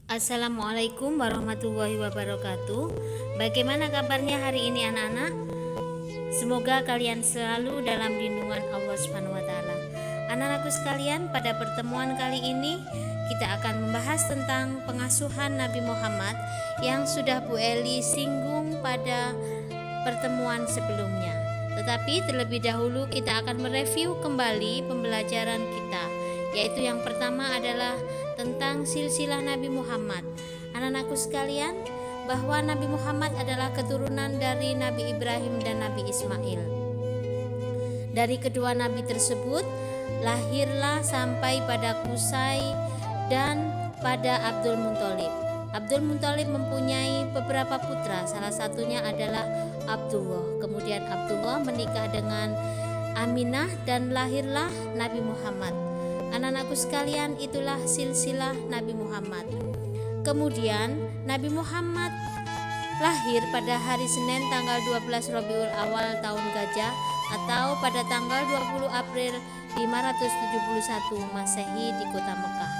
Assalamualaikum warahmatullahi wabarakatuh. Bagaimana kabarnya hari ini anak-anak? Semoga kalian selalu dalam lindungan Allah Subhanahu wa taala. Anak-anakku sekalian, pada pertemuan kali ini kita akan membahas tentang pengasuhan Nabi Muhammad yang sudah Bu Eli singgung pada pertemuan sebelumnya. Tetapi terlebih dahulu kita akan mereview kembali pembelajaran kita, yaitu yang pertama adalah tentang silsilah Nabi Muhammad. Anak-anakku sekalian, bahwa Nabi Muhammad adalah keturunan dari Nabi Ibrahim dan Nabi Ismail. Dari kedua nabi tersebut lahirlah sampai pada Qusay dan pada Abdul Muthalib. Abdul Muthalib mempunyai beberapa putra, salah satunya adalah Abdullah. Kemudian Abdullah menikah dengan Aminah dan lahirlah Nabi Muhammad. Anak-anakku sekalian, itulah silsilah Nabi Muhammad. Kemudian Nabi Muhammad lahir pada hari Senin tanggal 12 Rabiul Awal tahun Gajah atau pada tanggal 20 April 571 Masehi di kota Mekah.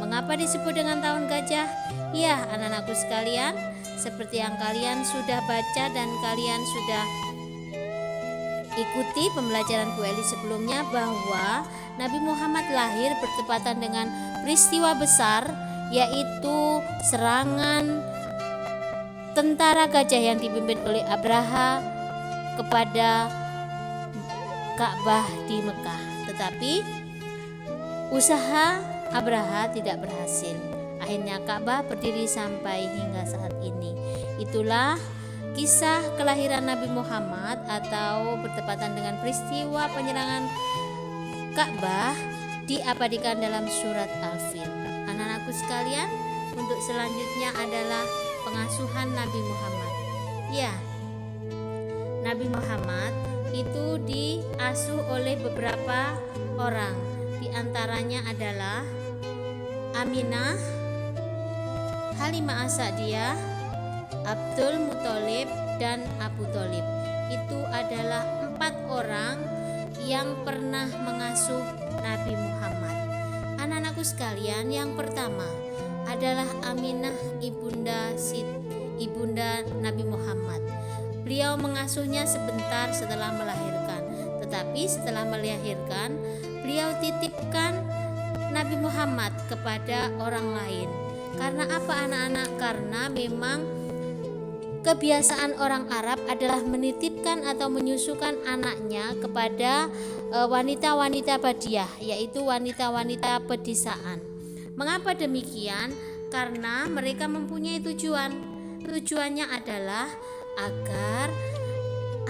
Mengapa disebut dengan tahun Gajah? Ya, anak-anakku sekalian, seperti yang kalian sudah baca dan kalian sudah ikuti pembelajaran Bu Eli sebelumnya, bahwa Nabi Muhammad lahir bertepatan dengan peristiwa besar, yaitu serangan tentara gajah yang dipimpin oleh Abraha kepada Ka'bah di Mekah. Tetapi usaha Abraha tidak berhasil. Akhirnya Ka'bah berdiri sampai hingga saat ini. Itulah kisah kelahiran Nabi Muhammad atau bertepatan dengan peristiwa penyerangan Ka'bah diabadikan dalam surat Al-Fil. Anak-anakku sekalian, untuk selanjutnya adalah pengasuhan Nabi Muhammad. Ya, Nabi Muhammad itu diasuh oleh beberapa orang. Di antaranya adalah Aminah, Halimah As-Sa'diyah, Abdul Muthalib, dan Abu Thalib. Itu adalah 4 orang yang pernah mengasuh Nabi Muhammad. Anak-anakku sekalian, yang pertama adalah Aminah, ibunda Nabi Muhammad. Beliau mengasuhnya sebentar setelah melahirkan, tetapi setelah melahirkan beliau titipkan Nabi Muhammad kepada orang lain. Karena apa anak-anak? Karena memang kebiasaan orang Arab adalah menitipkan atau menyusukan anaknya kepada wanita-wanita badiah, yaitu wanita-wanita pedesaan. Mengapa demikian? Karena mereka mempunyai tujuan. Tujuannya adalah agar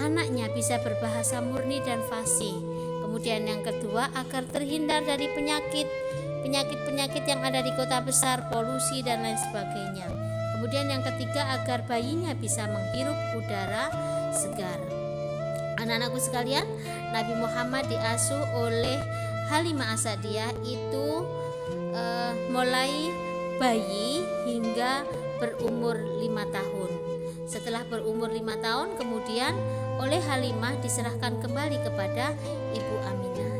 anaknya bisa berbahasa murni dan fasih. Kemudian yang kedua, agar terhindar dari penyakit-penyakit yang ada di kota besar, polusi dan lain sebagainya. Kemudian yang ketiga, agar bayinya bisa menghirup udara segar. Anak-anakku sekalian, Nabi Muhammad diasuh oleh Halimah As-Sa'diyah itu mulai bayi hingga berumur 5 tahun. Setelah berumur 5 tahun, kemudian oleh Halimah diserahkan kembali kepada Ibu Aminah.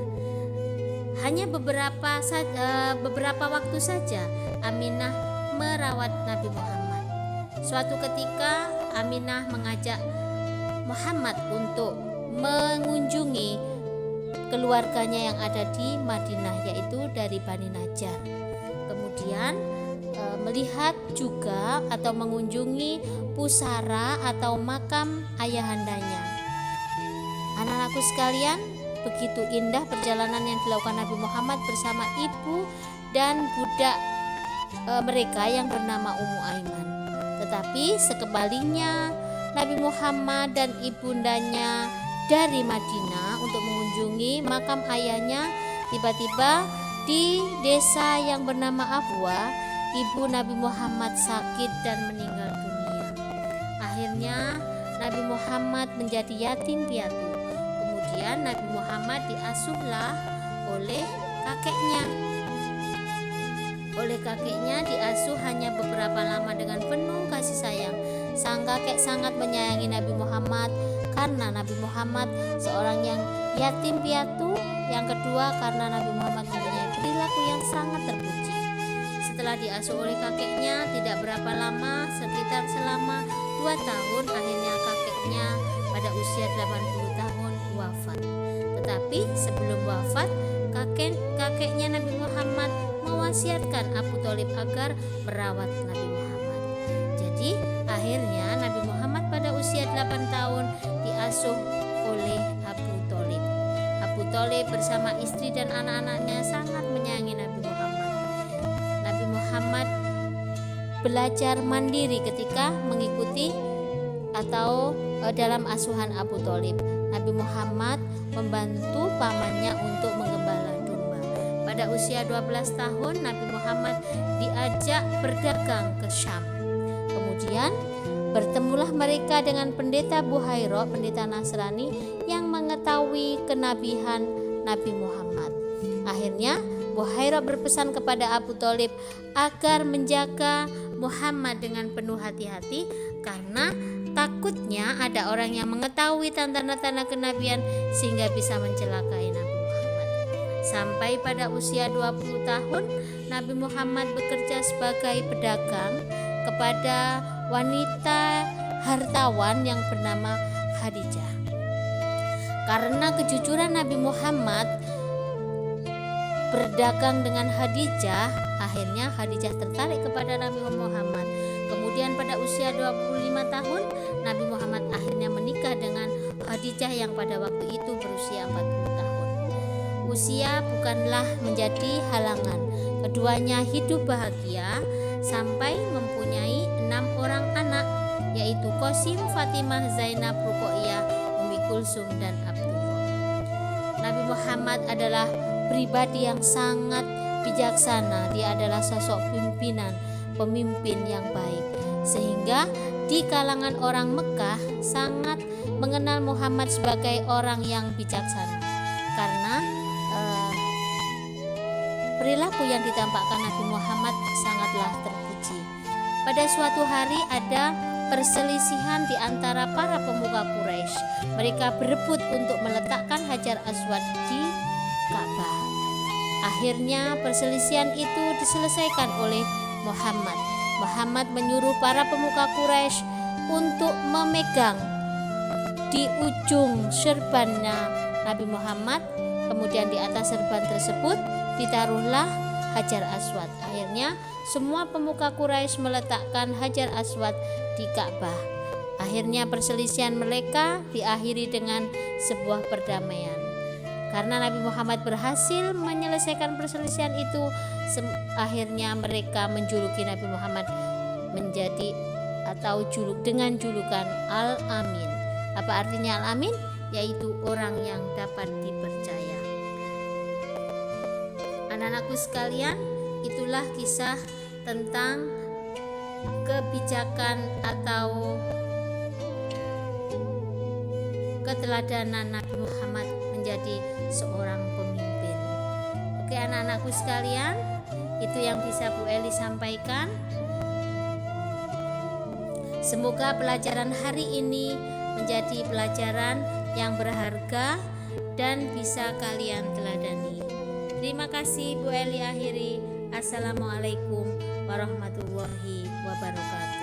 Hanya beberapa waktu saja Aminah merawat Nabi Muhammad. Suatu ketika Aminah mengajak Muhammad untuk mengunjungi keluarganya yang ada di Madinah, yaitu dari Bani Najjar. Kemudian melihat juga atau mengunjungi pusara atau makam ayahandanya. Anak-anakku sekalian, begitu indah perjalanan yang dilakukan Nabi Muhammad bersama ibu dan budak mereka yang bernama Ummu Aiman. Tetapi sekembalinya Nabi Muhammad dan ibundanya dari Madinah untuk mengunjungi makam ayahnya, tiba-tiba di desa yang bernama Abwa, ibu Nabi Muhammad sakit dan meninggal dunia. Akhirnya Nabi Muhammad menjadi yatim piatu. Kemudian Nabi Muhammad diasuhlah oleh kakeknya. Oleh kakeknya diasuh hanya beberapa lama dengan penuh kasih sayang. Sang kakek sangat menyayangi Nabi Muhammad karena Nabi Muhammad seorang yang yatim piatu. Yang kedua, karena Nabi Muhammad mempunyai perilaku yang sangat terpuji. setelah diasuh oleh kakeknya tidak berapa lama, sekitar selama 2 tahun, akhirnya kakeknya pada usia 80 tahun wafat. Tetapi sebelum wafat, kakeknya Nabi Muhammad mewasiatkan Abu Thalib agar merawat Nabi Muhammad. Jadi akhirnya Nabi Muhammad pada usia 8 tahun diasuh oleh Abu Thalib. Abu Thalib bersama istri dan anak-anaknya sangat menyayangi Nabi Muhammad. Nabi Muhammad belajar mandiri ketika mengikuti atau dalam asuhan Abu Thalib. Nabi Muhammad membantu pamannya untuk menggembala domba. Pada usia 12 tahun Nabi Muhammad diajak berdagang ke Syam. Kemudian bertemulah mereka dengan pendeta Buhairah, pendeta Nasrani yang mengetahui kenabian Nabi Muhammad. Akhirnya Buhairah berpesan kepada Abu Thalib agar menjaga Muhammad dengan penuh hati-hati karena takutnya ada orang yang mengetahui tanda-tanda kenabian sehingga bisa mencelakai Nabi Muhammad. Sampai pada usia 20 tahun Nabi Muhammad bekerja sebagai pedagang kepada wanita hartawan yang bernama Khadijah. Karena kejujuran Nabi Muhammad berdagang dengan Khadijah, akhirnya Khadijah tertarik kepada Nabi Muhammad. Kemudian pada usia 25 tahun Nabi Muhammad akhirnya menikah dengan Khadijah yang pada waktu itu berusia 40 tahun. Usia bukanlah menjadi halangan. Keduanya hidup bahagia sampai mempunyai 6 orang anak, yaitu Qasim, Fatimah, Zainab, Ruqayyah, Ummi Kulsum dan Abdullah. Nabi Muhammad adalah pribadi yang sangat bijaksana. Dia adalah sosok pemimpin yang baik, sehingga di kalangan orang Mekah sangat mengenal Muhammad sebagai orang yang bijaksana karena perilaku yang ditampakkan Nabi Muhammad sangatlah terpuji. Pada suatu hari ada perselisihan di antara para pemuka Quraisy. Mereka berebut untuk meletakkan Hajar Aswad di Ka'bah. Akhirnya perselisihan itu diselesaikan oleh Muhammad. Muhammad menyuruh para pemuka Quraisy untuk memegang di ujung serbannya Nabi Muhammad. Kemudian di atas serban tersebut ditaruhlah Hajar Aswad. Akhirnya semua pemuka Quraisy meletakkan Hajar Aswad di Ka'bah. Akhirnya perselisihan mereka diakhiri dengan sebuah perdamaian. Karena Nabi Muhammad berhasil menyelesaikan perselisihan itu, akhirnya mereka menjuluki Nabi Muhammad menjadi atau dengan julukan Al-Amin. Apa artinya Al-Amin? Yaitu orang yang dapat dipercaya. Anak-anakku sekalian, itulah kisah tentang kebijakan atau keteladanan Nabi Muhammad menjadi seorang pemimpin. Oke anak-anakku sekalian, itu yang bisa Bu Eli sampaikan. Semoga pelajaran hari ini menjadi pelajaran yang berharga dan bisa kalian teladani. Terima kasih Bu Eli akhiri. Assalamualaikum warahmatullahi wabarakatuh.